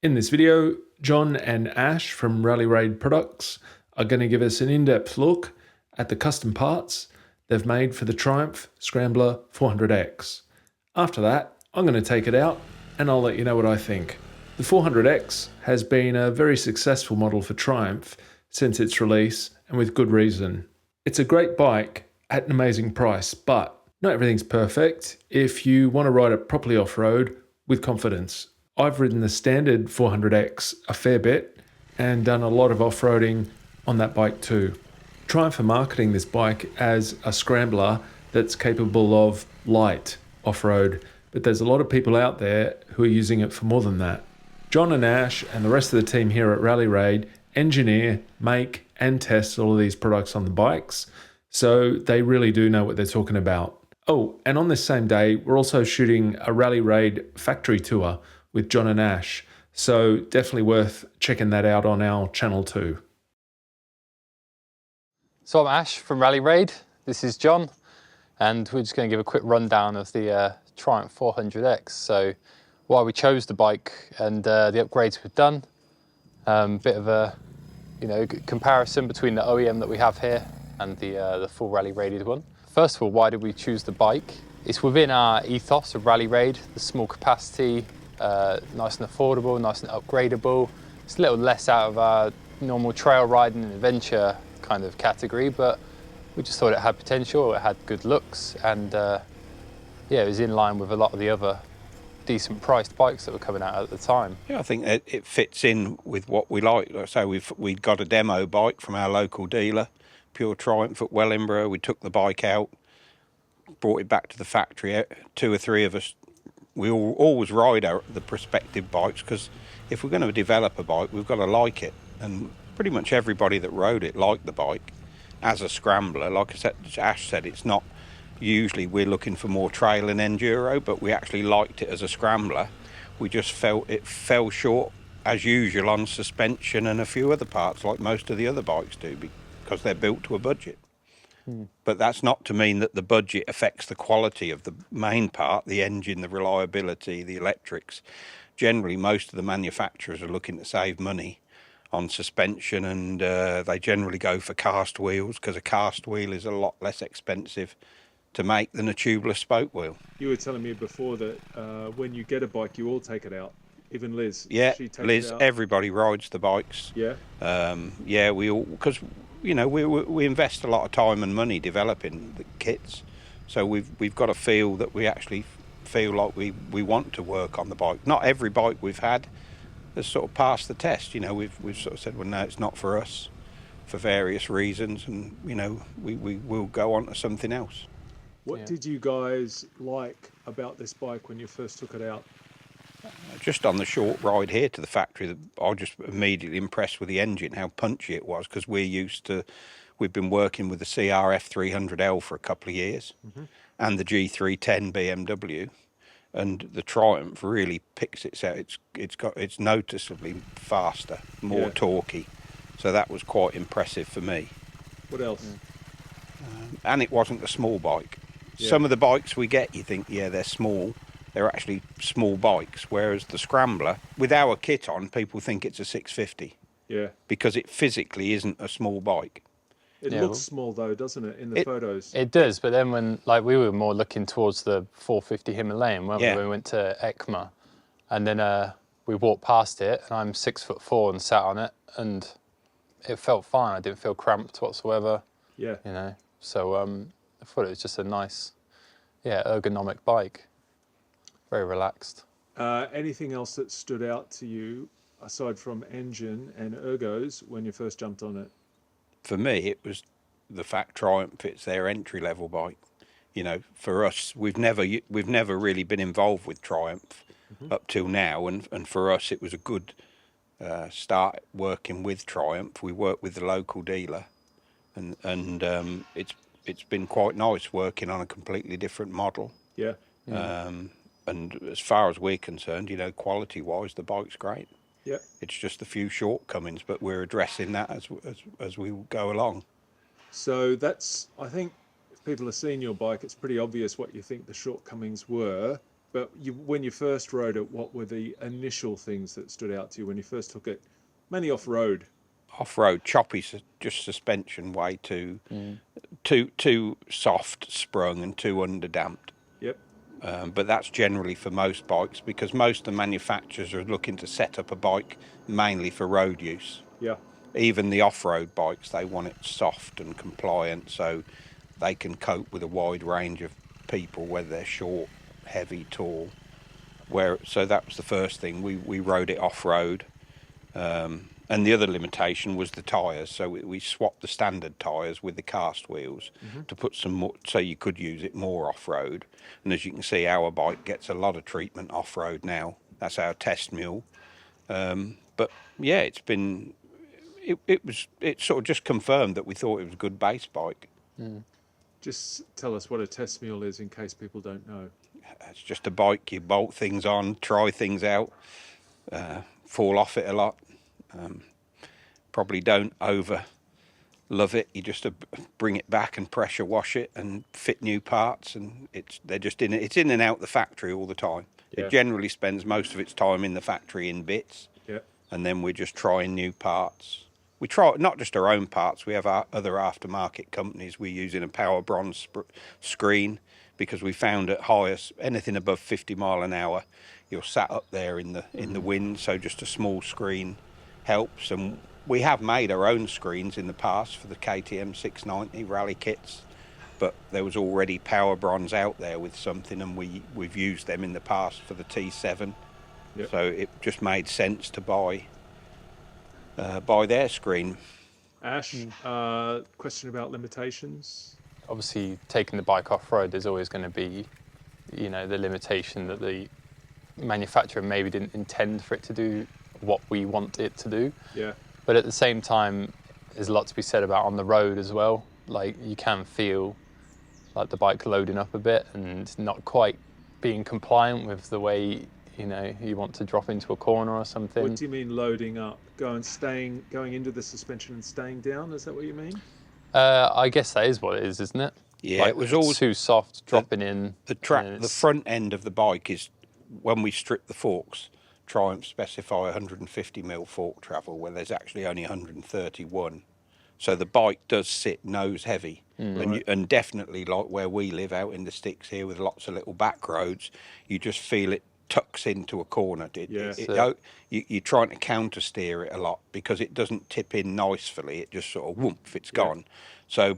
In this video, John and Ash from Rally Raid Products are going to give us an in-depth look at the custom parts they've made for the Triumph Scrambler 400X. After that, I'm going to take it out and I'll let you know what I think. The 400X has been a very successful model for Triumph since its release, and with good reason. It's a great bike at an amazing price, but not everything's perfect if you want to ride it properly off-road with confidence. I've ridden the standard 400X a fair bit and done a lot of off-roading on that bike too. Triumph are marketing this bike as a scrambler that's capable of light off-road, but there's a lot of people out there who are using it for more than that. John and Ash and the rest of the team here at Rally Raid engineer, make and test all of these products on the bikes, so they really do know what they're talking about. Oh, and on this same day, we're also shooting a Rally Raid factory tour with John and Ash, so definitely worth checking that out on our channel too. So I'm Ash from Rally Raid, this is John, and we're just going to give a quick rundown of the Triumph 400X. So why we chose the bike and the upgrades we've done, bit of a comparison between the OEM that we have here and the full Rally Raided one. First of all, why did we choose the bike? It's within our ethos of Rally Raid, the small capacity, nice and affordable, nice and upgradable. It's a little less out of our normal trail riding and adventure kind of category, but we just thought it had potential, it had good looks, and yeah, it was in line with a lot of the other decent priced bikes that were coming out at the time. Yeah, I think it fits in with what we like. Like I say, we'd got a demo bike from our local dealer, Pure Triumph at Wellingborough. We took the bike out, brought it back to the factory. Two or three of us, we always ride the prospective bikes, because if we're going to develop a bike, we've got to like it. And pretty much everybody that rode it liked the bike as a scrambler. Like I said, Ash said, it's not usually we're looking for more trail and enduro, but we actually liked it as a scrambler. We just felt it fell short, as usual, on suspension and a few other parts, like most of the other bikes do, because they're built to a budget. But that's not to mean that the budget affects the quality of the main part, the engine, the reliability, the electrics. Generally, most of the manufacturers are looking to save money on suspension, and they generally go for cast wheels, because a cast wheel is a lot less expensive to make than a tubeless spoke wheel. You were telling me before that when you get a bike, you all take it out. Even Liz. Yeah, Liz, everybody rides the bikes. Yeah. Yeah, we all, because we invest a lot of time and money developing the kits, so we've got to feel that we actually feel like we want to work on the bike. Not every bike we've had has sort of passed the test. We've sort of said, well, no, it's not for us, for various reasons, and we will go on to something else. What did you guys like about this bike when you first took it out? Just on the short ride here to the factory, I was just immediately impressed with the engine, how punchy it was, because we've been working with the CRF 300L for a couple of years, and the G310 BMW, and the Triumph really picks it out. It's noticeably faster, more torquey, so that was quite impressive for me. What else? And it wasn't a small bike. Some of the bikes we get, you think, yeah, they're small. They're actually small bikes, whereas the Scrambler, with our kit on, people think it's a 650. Yeah. Because it physically isn't a small bike. It looks small though, doesn't it, in the photos? It does, but then when, we were more looking towards the 450 Himalayan, weren't we, when we went to ECMA, and then we walked past it, and I'm 6'4" and sat on it, and it felt fine. I didn't feel cramped whatsoever. Yeah. So I thought it was just a nice, ergonomic bike. Very relaxed. Anything else that stood out to you, aside from engine and ergos, when you first jumped on it? For me, it was the fact Triumph, it's their entry-level bike. For us, we've never really been involved with Triumph up till now, and for us, it was a good start working with Triumph. We worked with the local dealer, and it's been quite nice working on a completely different model. Yeah. And as far as we're concerned, quality-wise, the bike's great. Yeah. It's just a few shortcomings, but we're addressing that as we go along. So I think, if people have seen your bike, it's pretty obvious what you think the shortcomings were. But when you first rode it, what were the initial things that stood out to you when you first took it? Mainly off-road. Off-road, choppy, just suspension way too soft sprung and too underdamped. Yep. But that's generally for most bikes, because most of the manufacturers are looking to set up a bike mainly for road use. Yeah. Even the off-road bikes, they want it soft and compliant so they can cope with a wide range of people, whether they're short, heavy, tall. So that was the first thing. We rode it off-road. And the other limitation was the tyres. So we swapped the standard tyres with the cast wheels to put some more, so you could use it more off-road. And as you can see, our bike gets a lot of treatment off-road now. That's our test mule. But yeah, it sort of just confirmed that we thought it was a good base bike. Just tell us what a test mule is in case people don't know. It's just a bike, you bolt things on, try things out, fall off it a lot. Probably don't over love it. You just bring it back and pressure wash it and fit new parts, and it's in and out the factory all the time. Yeah. It generally spends most of its time in the factory in bits. Yeah. And then we're just trying new parts. We try not just our own parts. We have our other aftermarket companies. We use in a power bronze screen, because we found at highest anything above 50 mile an hour, you're sat up there in the wind. So just a small screen helps. And we have made our own screens in the past for the KTM 690 rally kits, but there was already power bronze out there with something, and we've used them in the past for the T7. Yep. So it just made sense to buy their screen. Ash, question about limitations. Obviously, taking the bike off-road, there's always going to be, the limitation that the manufacturer maybe didn't intend for it to do what we want it to do. Yeah. But at the same time, there's a lot to be said about on the road as well. Like, you can feel like the bike loading up a bit and not quite being compliant with the way, you want to drop into a corner or something. What do you mean loading up? Going into the suspension and staying down? Is that what you mean? I guess that is what it is, isn't it? Yeah, like, it was all too soft, dropping in. The front end of the bike is, when we strip the forks, Triumph specify 150 mil fork travel, where there's actually only 131. So the bike does sit nose heavy, and definitely, like where we live out in the sticks here with lots of little back roads, you just feel it tucks into a corner. You're trying to counter steer it a lot because it doesn't tip in nicely. It just sort of whoomp, it's gone. So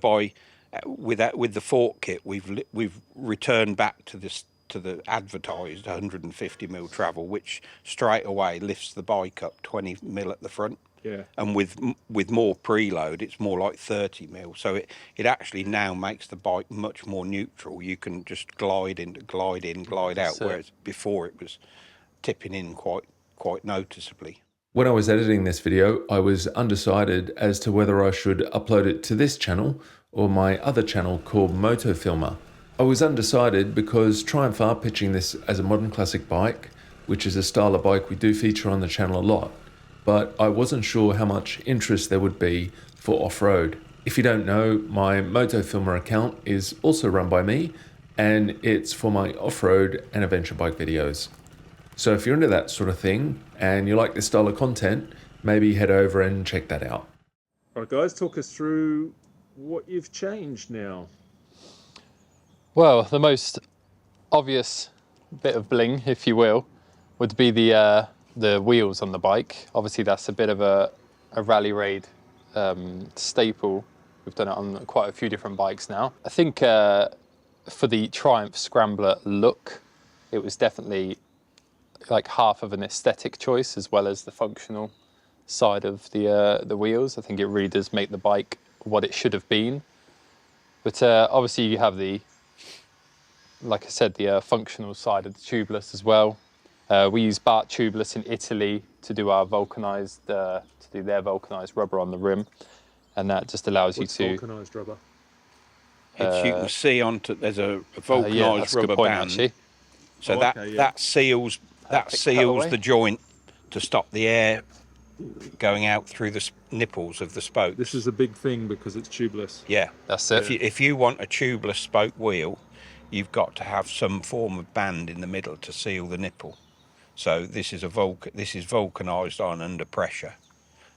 with the fork kit, we've returned back to the advertised 150 mil travel, which straight away lifts the bike up 20 mil at the front. Yeah. And with more preload, it's more like 30 mil. So it actually now makes the bike much more neutral. You can just glide in, glide out, whereas before it was tipping in quite noticeably. When I was editing this video, I was undecided as to whether I should upload it to this channel or my other channel called Moto Filmer. I was undecided because Triumph are pitching this as a modern classic bike, which is a style of bike we do feature on the channel a lot. But I wasn't sure how much interest there would be for off-road. If you don't know, my Moto Filmer account is also run by me, and it's for my off-road and adventure bike videos. So if you're into that sort of thing and you like this style of content, maybe head over and check that out. All right, guys, talk us through what you've changed now. Well, the most obvious bit of bling, if you will, would be the wheels on the bike. Obviously, that's a bit of a rally raid staple. We've done it on quite a few different bikes now. I think for the Triumph Scrambler look, it was definitely like half of an aesthetic choice as well as the functional side of the wheels. I think it really does make the bike what it should have been. But obviously, you have like I said, the functional side of the tubeless as well. We use Bart tubeless in Italy to do our vulcanized, their vulcanized rubber on the rim, and that just allows you to. Vulcanized rubber. You can see there's a vulcanized rubber band. Actually. So that seals the joint to stop the air going out through the nipples of the spokes. This is a big thing because it's tubeless. Yeah, that's it. If you want a tubeless spoke wheel, you've got to have some form of band in the middle to seal the nipple. So this is vulcanized iron under pressure,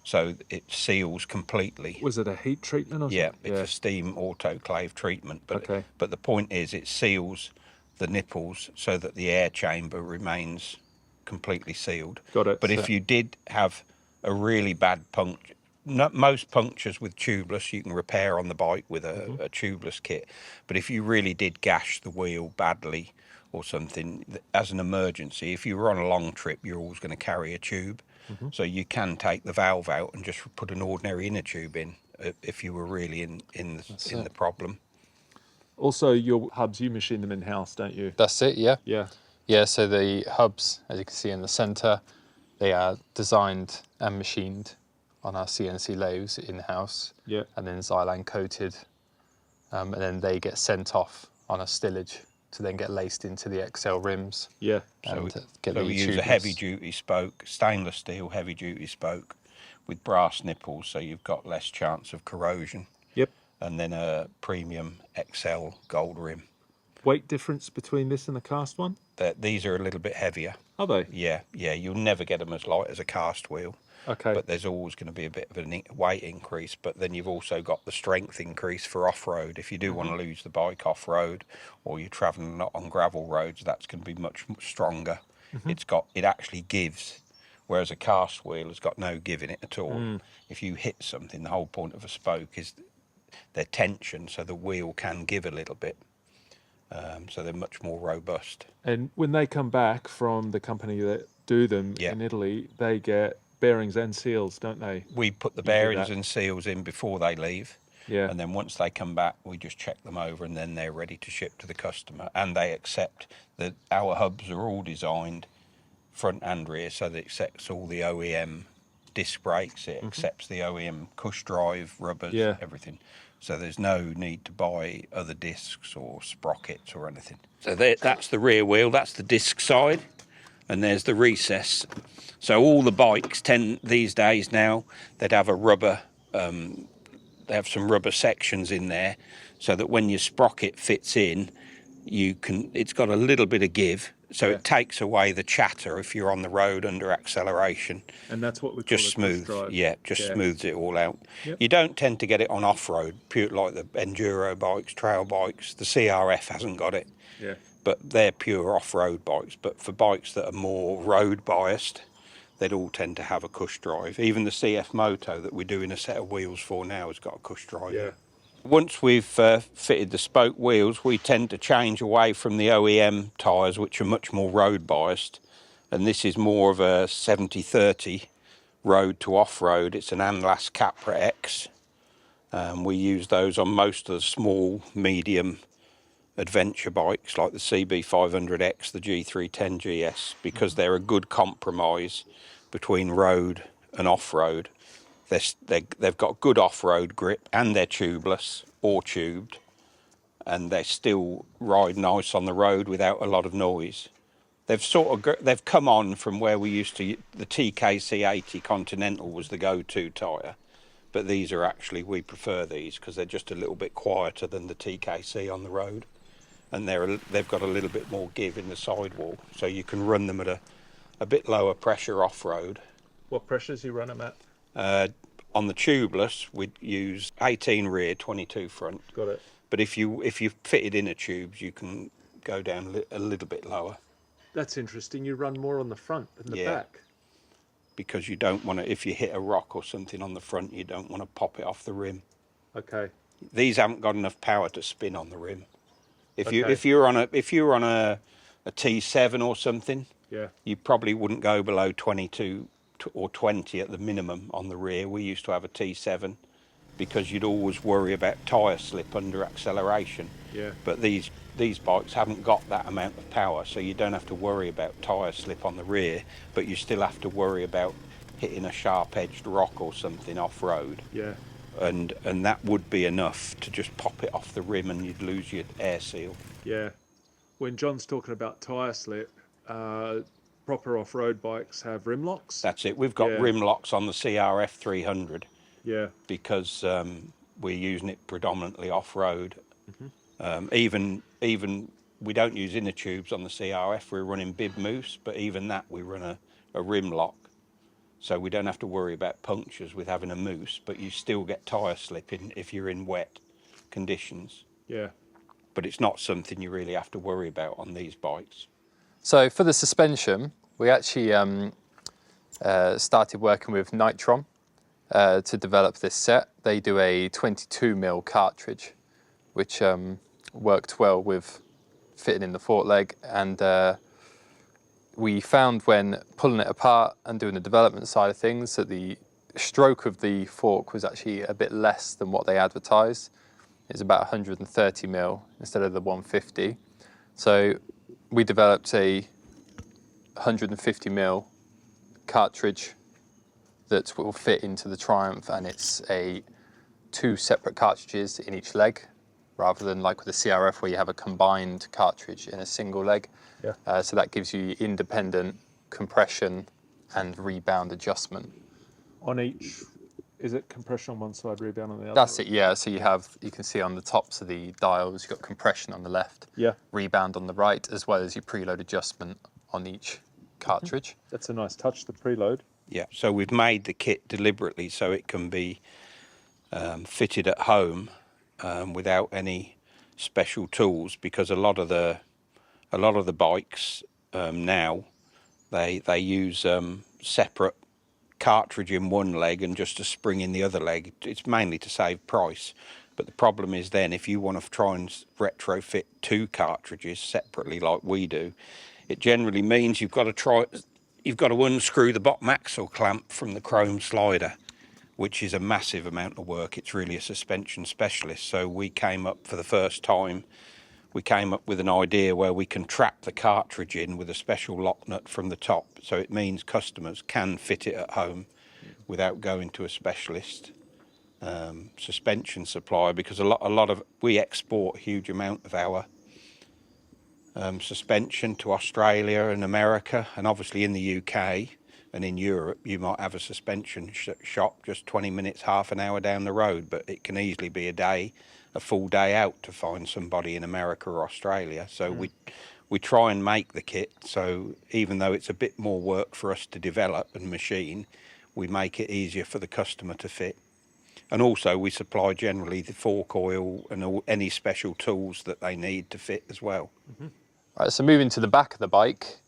so it seals completely. Was it a heat treatment or Yeah, something? it's a steam autoclave treatment. But the point is, it seals the nipples so that the air chamber remains completely sealed. Got it. But if you did have a really bad puncture, most punctures with tubeless you can repair on the bike with a tubeless kit. But if you really did gash the wheel badly or something, as an emergency, if you were on a long trip, you're always going to carry a tube. So you can take the valve out and just put an ordinary inner tube in if you were really in the problem. Also, your hubs, you machine them in-house, don't you? That's it, yeah. Yeah. Yeah, so the hubs, as you can see in the centre, they are designed and machined on our CNC lathes in-house. Yeah. And then Xylan coated. And then they get sent off on a stillage to then get laced into the XL rims. Yeah. And So we use a heavy-duty spoke, stainless steel heavy-duty spoke with brass nipples, so you've got less chance of corrosion. Yep. And then a premium XL gold rim. Weight difference between this and the cast one? These are a little bit heavier. Are they? Yeah. You'll never get them as light as a cast wheel. Okay. But there's always going to be a bit of a weight increase. But then you've also got the strength increase for off-road. If you do want to lose the bike off-road, or you're travelling not on gravel roads, that's going to be much stronger. It actually gives, whereas a cast wheel has got no give in it at all. If you hit something, the whole point of a spoke is their tension, so the wheel can give a little bit. So they're much more robust. And when they come back from the company that do them in Italy, they get bearings and seals, don't they? We put the bearings and seals in before they leave. Yeah. And then once they come back, we just check them over, and then they're ready to ship to the customer. And they accept that our hubs are all designed front and rear, so that it accepts all the OEM disc brakes, it accepts the OEM cush drive, rubbers, everything. So there's no need to buy other discs or sprockets or anything. So that's the rear wheel, that's the disc side, and there's the recess. So all the bikes tend these days now, they'd have a rubber, they have some rubber sections in there, so that when your sprocket fits in, it's got a little bit of give, so it takes away the chatter if you're on the road under acceleration. And that's what we call just a smooth. drive. Smooths it all out. Yep. You don't tend to get it on off-road, pure like the enduro bikes, trail bikes. The CRF hasn't got it. Yeah. But they're pure off-road bikes. But for bikes that are more road biased, they'd all tend to have a cush drive. Even the CF Moto that we're doing a set of wheels for now has got a cush drive. Yeah. Once we've fitted the spoke wheels, we tend to change away from the OEM tyres, which are much more road biased. And this is more of a 70-30 road to off-road. It's an Anlas Capra X. We use those on most of the small, medium adventure bikes like the CB500X, the G310 GS, because they're a good compromise between road and off-road. They've got good off-road grip, and they're tubeless or tubed, and they still ride nice on the road without a lot of noise. They've come on from where we used to. The TKC 80 Continental was the go-to tyre, but these are actually, we prefer these because they're just a little bit quieter than the TKC on the road, and they've got a little bit more give in the sidewall, so you can run them at a bit lower pressure off-road. What pressures you run them at? On the tubeless, we'd use 18 rear, 22 front. Got it. But if you fitted inner tubes, you can go down a little bit lower. That's interesting. You run more on the front than the back. Because you don't want to, if you hit a rock or something on the front, you don't want to pop it off the rim. Okay. These haven't got enough power to spin on the rim. If you're on a T7 or something, you probably wouldn't go below 22 or 20 at the minimum on the rear. We used to have a T7 because you'd always worry about tyre slip under acceleration. Yeah. But these bikes haven't got that amount of power, so you don't have to worry about tyre slip on the rear, but you still have to worry about hitting a sharp-edged rock or something off-road. Yeah. And that would be enough to just pop it off the rim and you'd lose your air seal. Yeah. When John's talking about tyre slip, proper off-road bikes have rim locks. That's it. We've got rim locks on the CRF 300. Yeah. Because we're using it predominantly off-road. Even we don't use inner tubes on the CRF, we're running bib mousse, but even that we run a rim lock. So we don't have to worry about punctures with having a mousse, but you still get tyre slipping if you're in wet conditions. Yeah. But it's not something you really have to worry about on these bikes. So for the suspension, we actually started working with Nitron to develop this set. They do a 22mm cartridge, which worked well with fitting in the fork leg, and we found when pulling it apart and doing the development side of things that the stroke of the fork was actually a bit less than what they advertised. It's about 130mm instead of the 150. So we developed a 150mm cartridge that will fit into the Triumph, and it's two separate cartridges in each leg, rather than like with the CRF where you have a combined cartridge in a single leg. Yeah. So that gives you independent compression and rebound adjustment. On each, is it compression on one side, rebound on the other? That's it, yeah. So you can see on the tops of the dials, you've got compression on the left, Yeah. rebound on the right, as well as your preload adjustment on each cartridge. That's a nice touch, the preload. Yeah, so we've made the kit deliberately so it can be fitted at home without any special tools, because a lot of the bikes now they use separate cartridge in one leg and just a spring in the other leg. It's mainly to save price, but the problem is then if you want to try and retrofit two cartridges separately like we do, it generally means you've got to unscrew the bottom axle clamp from the chrome slider, which is a massive amount of work. It's really a suspension specialist. So we came up for the first time, we came up with an idea where we can trap the cartridge in with a special lock nut from the top. So it means customers can fit it at home without going to a specialist suspension supplier, because we export a huge amount of our suspension to Australia and America, and obviously in the UK and in Europe you might have a suspension shop just 20 minutes, half an hour down the road, but it can easily be a full day out to find somebody in America or Australia. So we try and make the kit, so even though it's a bit more work for us to develop and machine, we make it easier for the customer to fit. And also we supply generally the fork oil and any special tools that they need to fit as well. Mm-hmm. Right, so moving to the back of the bike,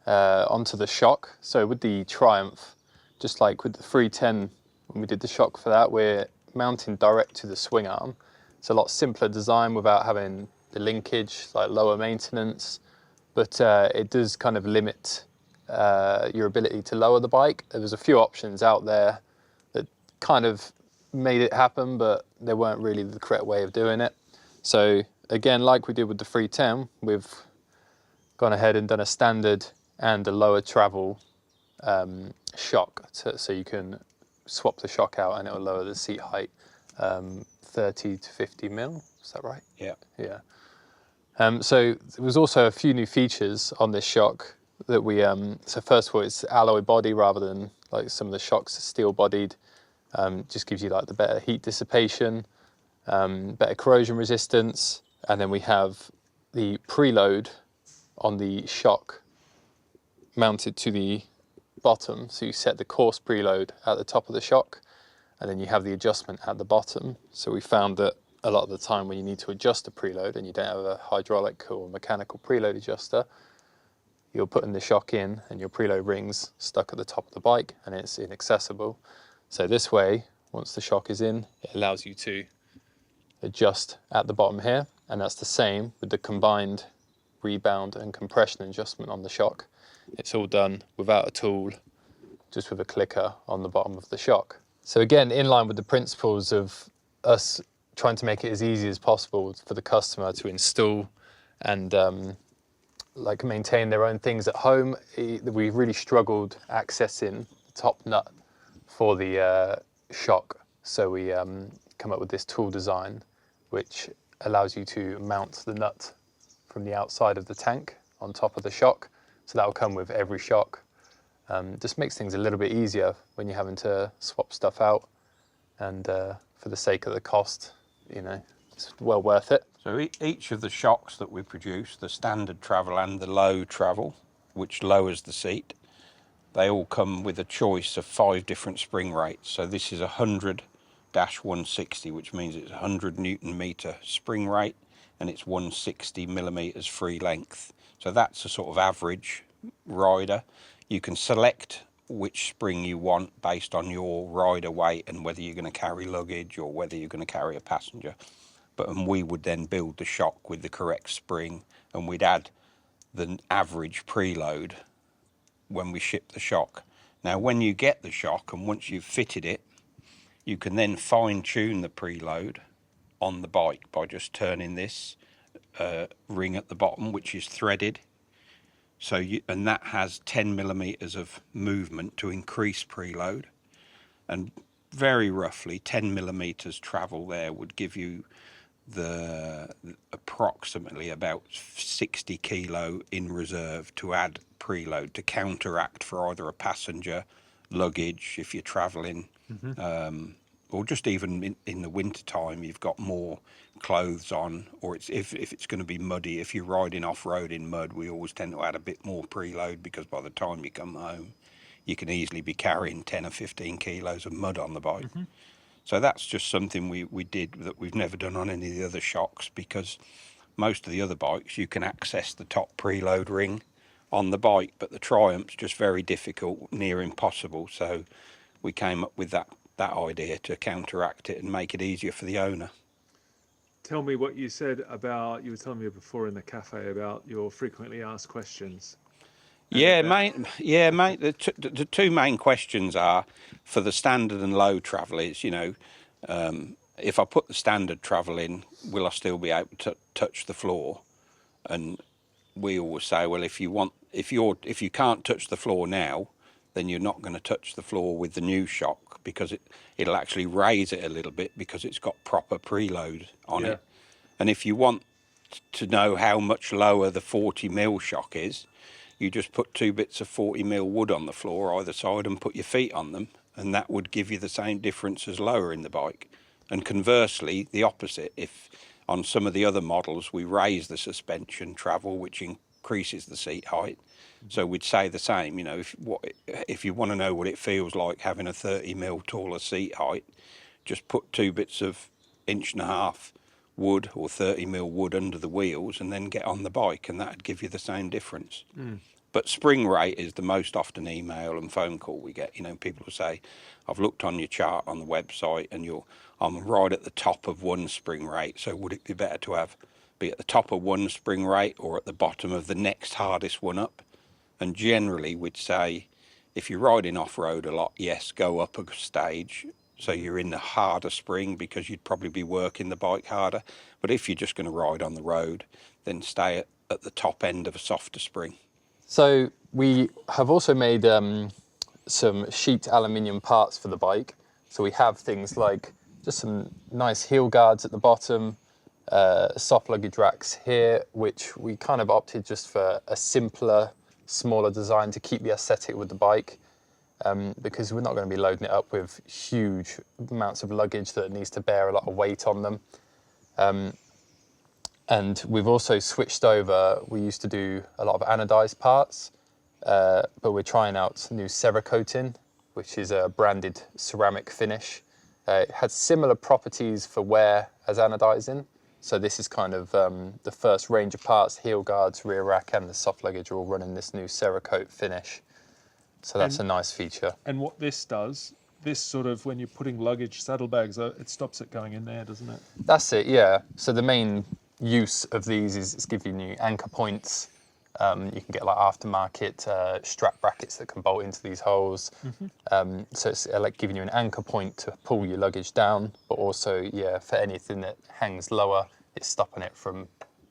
onto the shock. So with the Triumph, just like with the 310, when we did the shock for that, we're mounting direct to the swing arm. It's a lot simpler design without having the linkage, like lower maintenance, but it does kind of limit your ability to lower the bike. There was a few options out there that kind of made it happen, but they weren't really the correct way of doing it. So again, like we did with the 310, we've gone ahead and done a standard and a lower travel shock, so you can swap the shock out and it will lower the seat height 30 to 50 mil. Is that right? Yeah. Yeah. So there was also a few new features on this shock that we. So first of all, it's alloy body rather than like some of the shocks are steel bodied. Just gives you like the better heat dissipation, better corrosion resistance, and then we have the preload on the shock mounted to the bottom. So you set the coarse preload at the top of the shock, and then you have the adjustment at the bottom. So we found that a lot of the time when you need to adjust a preload and you don't have a hydraulic or mechanical preload adjuster, you're putting the shock in and your preload ring's stuck at the top of the bike and it's inaccessible. So this way, once the shock is in, it allows you to adjust at the bottom here, and that's the same with the combined rebound and compression adjustment on the shock. It's all done without a tool, just with a clicker on the bottom of the shock. So again, in line with the principles of us trying to make it as easy as possible for the customer to install and like maintain their own things at home, we really struggled accessing the top nut for the shock. So we come up with this tool design which allows you to mount the nut from the outside of the tank on top of the shock. So that will come with every shock. Just makes things a little bit easier when you're having to swap stuff out, and for the sake of the cost, you know, it's well worth it. So each of the shocks that we produce, the standard travel and the low travel, which lowers the seat, they all come with a choice of 5 different spring rates. So this is 100-160, which means it's 100 Newton meter spring rate and it's 160 millimeters free length. So that's a sort of average rider. You can select which spring you want based on your rider weight and whether you're going to carry luggage or whether you're going to carry a passenger. And we would then build the shock with the correct spring, and we'd add the average preload when we ship the shock. Now, when you get the shock and once you've fitted it, you can then fine tune the preload on the bike by just turning this ring at the bottom, which is threaded. So and that has 10 millimeters of movement to increase preload, and very roughly 10 millimeters travel there would give you the approximately about 60 kilo in reserve to add preload to counteract for either a passenger, luggage if you're traveling, or just even in the winter time you've got more clothes on, or if it's going to be muddy, if you're riding off-road in mud, we always tend to add a bit more preload because by the time you come home you can easily be carrying 10 or 15 kilos of mud on the bike. So that's just something we did that we've never done on any of the other shocks, because most of the other bikes you can access the top preload ring on the bike, but the Triumph's just very difficult, near impossible. So we came up with that idea to counteract it and make it easier for the owner. Tell me what you said about, you were telling me before in the cafe about your frequently asked questions. Yeah, mate. The two main questions are for the standard and low travel is, if I put the standard travel in, will I still be able to touch the floor? And we always say, well, if you can't touch the floor now, then you're not going to touch the floor with the new shock, because it'll actually raise it a little bit because it's got proper preload on it. And if you want to know how much lower the 40mm shock is, you just put 2 bits of 40mm wood on the floor either side and put your feet on them, and that would give you the same difference as lowering the bike. And conversely, the opposite, if on some of the other models we raise the suspension travel, which increases the seat height, so we'd say the same, if you want to know what it feels like having a 30mm taller seat height, just put 2 bits of 1.5" wood or 30mm wood under the wheels and then get on the bike, and that'd give you the same difference. But spring rate is the most often email and phone call we get. People will say, I've looked on your chart on the website and I'm right at the top of one spring rate, so would it be better to be at the top of one spring rate or at the bottom of the next hardest one up? And generally we'd say, if you're riding off-road a lot, yes, go up a stage, so you're in the harder spring because you'd probably be working the bike harder. But if you're just going to ride on the road, then stay at the top end of a softer spring. So we have also made some sheet aluminium parts for the bike. So we have things like just some nice heel guards at the bottom, soft luggage racks here, which we kind of opted just for a simpler, smaller design to keep the aesthetic with the bike. Because we're not going to be loading it up with huge amounts of luggage that needs to bear a lot of weight on them. And we've also switched over. We used to do a lot of anodized parts, but we're trying out new Cerakoting, which is a branded ceramic finish. It has similar properties for wear as anodizing. So this is kind of the first range of parts. Heel guards, rear rack, and the soft luggage are all running this new Cerakote finish. So that's a nice feature. And what this does, this sort of, when you're putting luggage, saddlebags, it stops it going in there, doesn't it? That's it, yeah. So the main use of these is it's giving you anchor points. You can get like aftermarket strap brackets that can bolt into these holes. So it's like giving you an anchor point to pull your luggage down, but also, for anything that hangs lower, it's stopping it from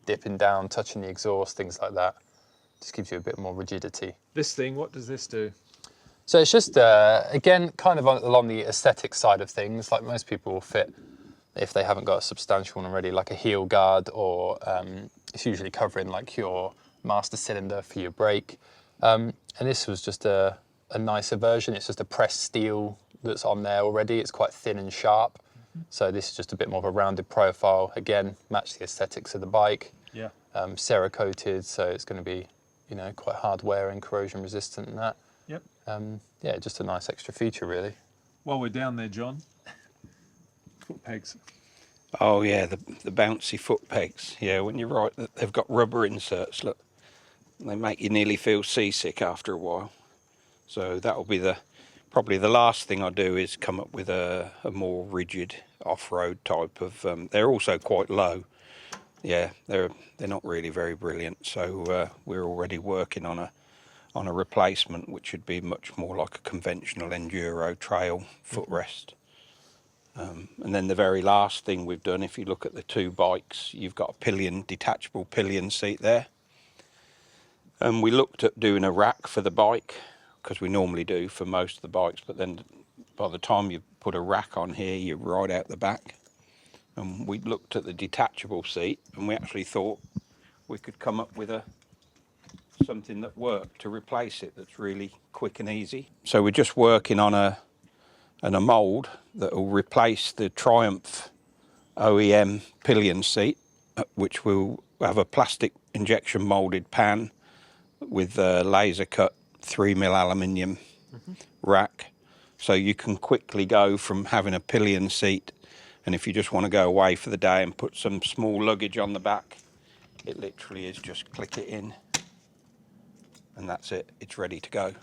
dipping down, touching the exhaust, things like that. Just gives you a bit more rigidity. This thing, what does this do? So it's just, again, kind of along the aesthetic side of things. Like most people will fit, if they haven't got a substantial one already, like a heel guard, or it's usually covering like your master cylinder for your brake. And this was just a nicer version. It's just a pressed steel that's on there already. It's quite thin and sharp. So this is just a bit more of a rounded profile. Again, match the aesthetics of the bike. Yeah. Cerakoted, so it's going to be, quite hard wearing, corrosion resistant and that. Yep. Yeah, just a nice extra feature really. While we're down there, John, foot pegs. Oh yeah, the bouncy foot pegs. Yeah, when you're right, they've got rubber inserts. Look, they make you nearly feel seasick after a while. So that'll be probably the last thing I do is come up with a more rigid off-road type of. They're also quite low. Yeah, they're not really very brilliant. So we're already working on a replacement, which would be much more like a conventional enduro trail footrest. And then the very last thing we've done, if you look at the two bikes, you've got a detachable pillion seat there. And we looked at doing a rack for the bike, because we normally do for most of the bikes, but then by the time you put a rack on here, you ride out the back. And we looked at the detachable seat, and we actually thought we could come up with something that worked to replace it that's really quick and easy. So we're just working on a mould that will replace the Triumph OEM pillion seat, which will have a plastic injection moulded pan with a laser cut 3mm aluminium rack. So you can quickly go from having a pillion seat, and if you just want to go away for the day and put some small luggage on the back, it literally is just click it in and that's it, it's ready to go.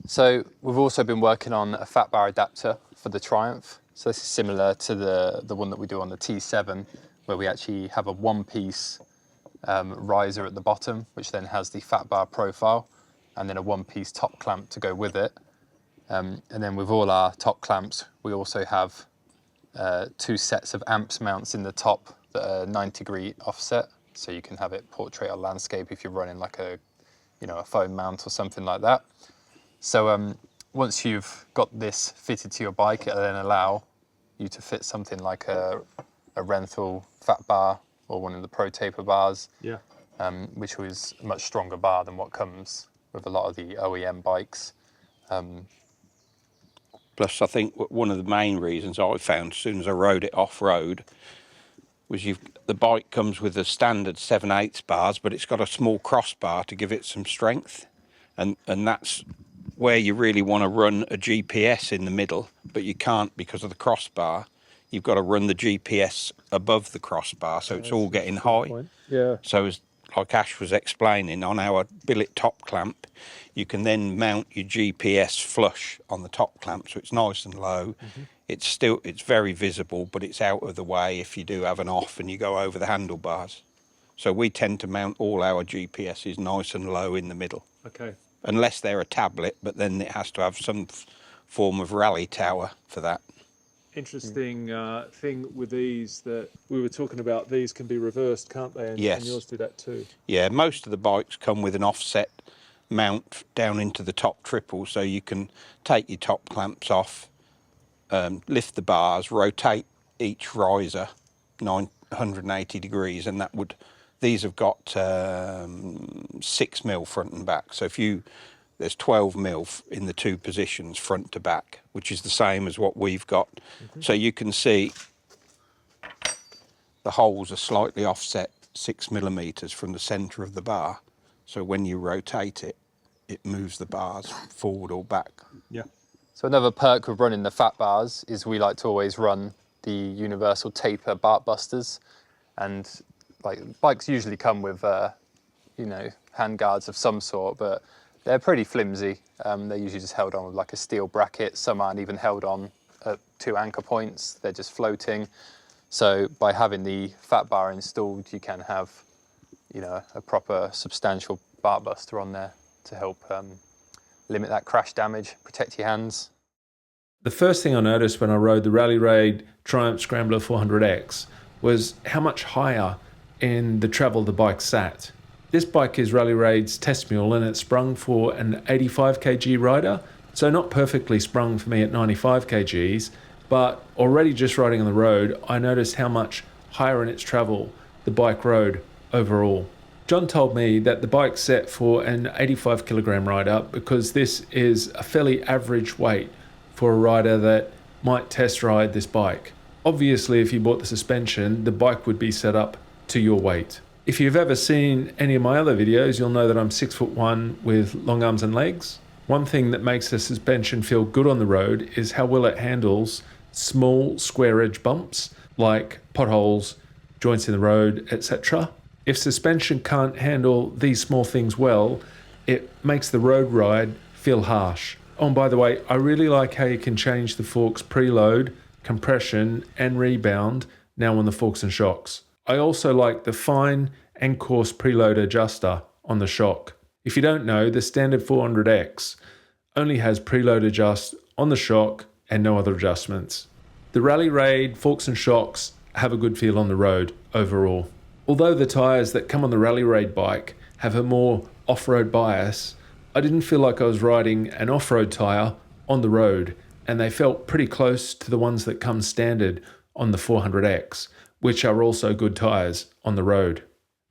So we've also been working on a fat bar adapter for the Triumph. So this is similar to the one that we do on the T7, where we actually have a one-piece riser at the bottom, which then has the fat bar profile, and then a one-piece top clamp to go with it. And then with all our top clamps, we also have two sets of amps mounts in the top that are 90-degree offset, so you can have it portrait or landscape if you're running like a phone mount or something like that. So once you've got this fitted to your bike, it'll then allow you to fit something like a Renthal fat bar or one of the Pro Taper bars, which was a much stronger bar than what comes with a lot of the OEM bikes. Plus, I think one of the main reasons I found as soon as I rode it off-road was the bike comes with the standard 7/8 bars, but it's got a small crossbar to give it some strength. And that's where you really want to run a GPS in the middle, but you can't because of the crossbar. You've got to run the GPS above the crossbar, so it's all getting high. Yeah. So as like Ash was explaining, on our billet top clamp, you can then mount your GPS flush on the top clamp, so it's nice and low. It's very visible, but it's out of the way if you do have an off and you go over the handlebars. So we tend to mount all our GPSs nice and low in the middle. Okay. Unless they're a tablet, but then it has to have some form of rally tower for that. Interesting thing with these that we were talking about, these can be reversed, can't they? And, Yes. and yours do that too. Yeah, most of the bikes come with an offset mount down into the top triple, so you can take your top clamps off, lift the bars, rotate each riser 180 degrees, and these have got 6mm front and back. So there's 12mm in the two positions, front to back, which is the same as what we've got. So you can see the holes are slightly offset 6mm from the centre of the bar. So when you rotate it, it moves the bars forward or back. Yeah. So another perk of running the fat bars is we like to always run the universal taper bark busters, and like bikes usually come with hand guards of some sort, but they're pretty flimsy. They're usually just held on with like a steel bracket. Some aren't even held on at 2 anchor points. They're just floating. So by having the fat bar installed, you can have a proper substantial bark buster on there to help limit that crash damage, protect your hands. The first thing I noticed when I rode the Rally Raid Triumph Scrambler 400X was how much higher in the travel the bike sat. This bike is Rally Raid's test mule, and it's sprung for an 85 kg rider, so not perfectly sprung for me at 95 kgs, but already just riding on the road, I noticed how much higher in its travel the bike rode overall. John told me that the bike's set for an 85 kilogram rider because this is a fairly average weight for a rider that might test ride this bike. Obviously, if you bought the suspension, the bike would be set up to your weight. If you've ever seen any of my other videos, you'll know that I'm 6'1" with long arms and legs. One thing that makes the suspension feel good on the road is how well it handles small square edge bumps like potholes, joints in the road, etc. If suspension can't handle these small things well, it makes the road ride feel harsh. Oh, and by the way, I really like how you can change the forks preload, compression and rebound now on the forks and shocks. I also like the fine and coarse preload adjuster on the shock. If you don't know, the standard 400X only has preload adjust on the shock and no other adjustments. The Rally Raid forks and shocks have a good feel on the road overall. Although the tyres that come on the Rally Raid bike have a more off-road bias, I didn't feel like I was riding an off-road tyre on the road, and they felt pretty close to the ones that come standard on the 400X, which are also good tyres on the road.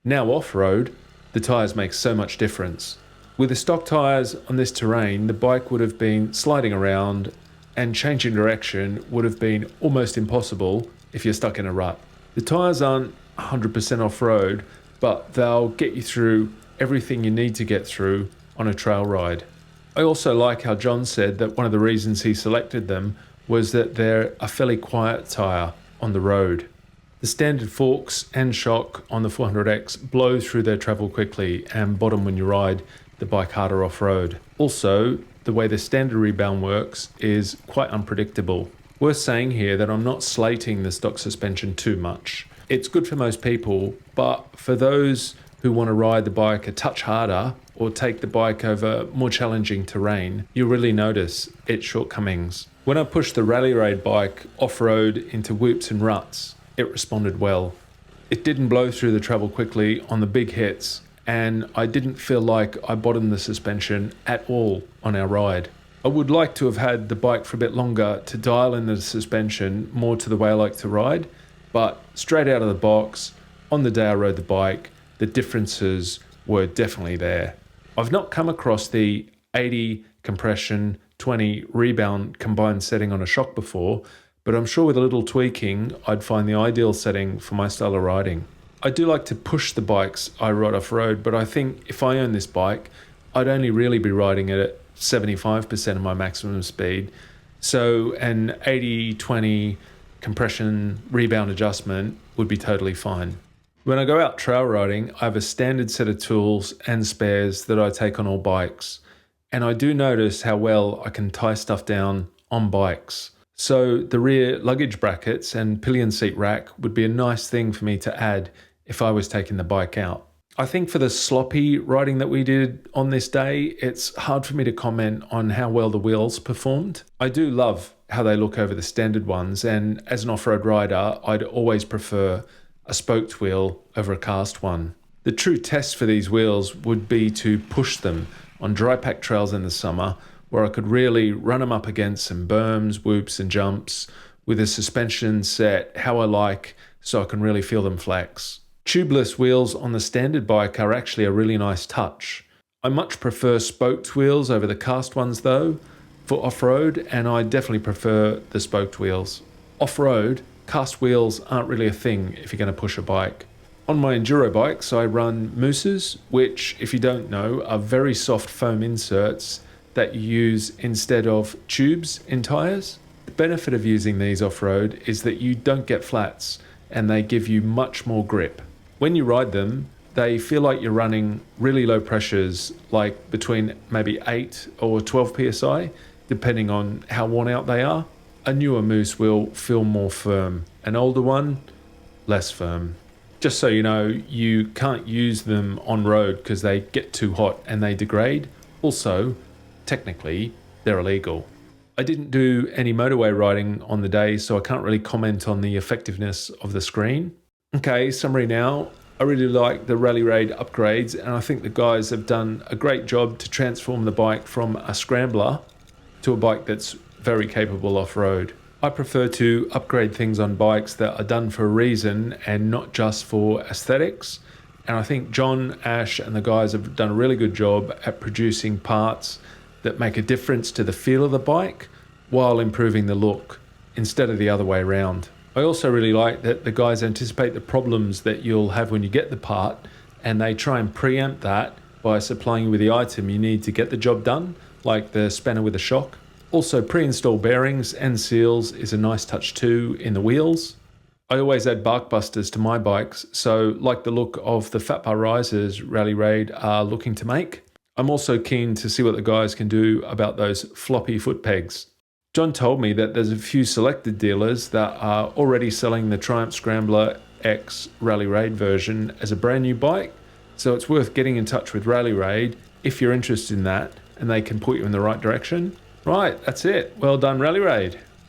Now off-road, the tyres make so much difference. With the stock tyres on this terrain, the bike would have been sliding around and changing direction would have been almost impossible if you're stuck in a rut. The tyres aren't 100% off-road, but they'll get you through everything you need to get through on a trail ride. I also like how John said that one of the reasons he selected them was that they're a fairly quiet tyre on the road. The standard forks and shock on the 400X blow through their travel quickly and bottom when you ride the bike harder off-road. Also, the way the standard rebound works is quite unpredictable. Worth saying here that I'm not slating the stock suspension too much. It's good for most people, but for those who want to ride the bike a touch harder or take the bike over more challenging terrain, you'll really notice its shortcomings. When I pushed the Rally Raid bike off-road into whoops and ruts, it responded well. It didn't blow through the travel quickly on the big hits, and I didn't feel like I bottomed the suspension at all on our ride. I would like to have had the bike for a bit longer to dial in the suspension more to the way I like to ride, but straight out of the box, on the day I rode the bike, the differences were definitely there. I've not come across the 80 compression, 20 rebound combined setting on a shock before, but I'm sure with a little tweaking, I'd find the ideal setting for my style of riding. I do like to push the bikes I ride off-road, but I think if I own this bike, I'd only really be riding it at 75% of my maximum speed. So an 80-20 compression rebound adjustment would be totally fine. When I go out trail riding, I have a standard set of tools and spares that I take on all bikes. And I do notice how well I can tie stuff down on bikes. So the rear luggage brackets and pillion seat rack would be a nice thing for me to add if I was taking the bike out. I think for the sloppy riding that we did on this day, it's hard for me to comment on how well the wheels performed. I do love how they look over the standard ones, and as an off-road rider, I'd always prefer a spoked wheel over a cast one. The true test for these wheels would be to push them on dry pack trails in the summer, where I could really run them up against some berms, whoops and jumps with a suspension set how I like, so I can really feel them flex. Tubeless wheels on the standard bike are actually a really nice touch. I much prefer spoked wheels over the cast ones though for off-road, and I definitely prefer the spoked wheels. Off-road, cast wheels aren't really a thing if you're going to push a bike. On my enduro bikes, I run mousses, which, if you don't know, are very soft foam inserts that you use instead of tubes in tyres. The benefit of using these off-road is that you don't get flats and they give you much more grip. When you ride them, they feel like you're running really low pressures, like between maybe 8 or 12 psi, depending on how worn out they are. A newer mousse will feel more firm, an older one, less firm. Just so you know, you can't use them on road because they get too hot and they degrade. Also, technically, they're illegal. I didn't do any motorway riding on the day, so I can't really comment on the effectiveness of the screen. Okay, summary now. I really like the Rally Raid upgrades, and I think the guys have done a great job to transform the bike from a scrambler to a bike that's very capable off-road. I prefer to upgrade things on bikes that are done for a reason and not just for aesthetics. And I think John, Ash and the guys have done a really good job at producing parts that make a difference to the feel of the bike while improving the look instead of the other way around. I also really like that the guys anticipate the problems that you'll have when you get the part, and they try and preempt that by supplying you with the item you need to get the job done, like the spanner with a shock. Also, pre-install bearings and seals is a nice touch too in the wheels. I always add bark busters to my bikes, so like the look of the fat bar risers Rally Raid are looking to make. I'm also keen to see what the guys can do about those floppy foot pegs. John told me that there's a few selected dealers that are already selling the Triumph Scrambler X Rally Raid version as a brand new bike, so it's worth getting in touch with Rally Raid if you're interested in that, and they can point you in the right direction. Right, that's it. Well done, Rally Raid.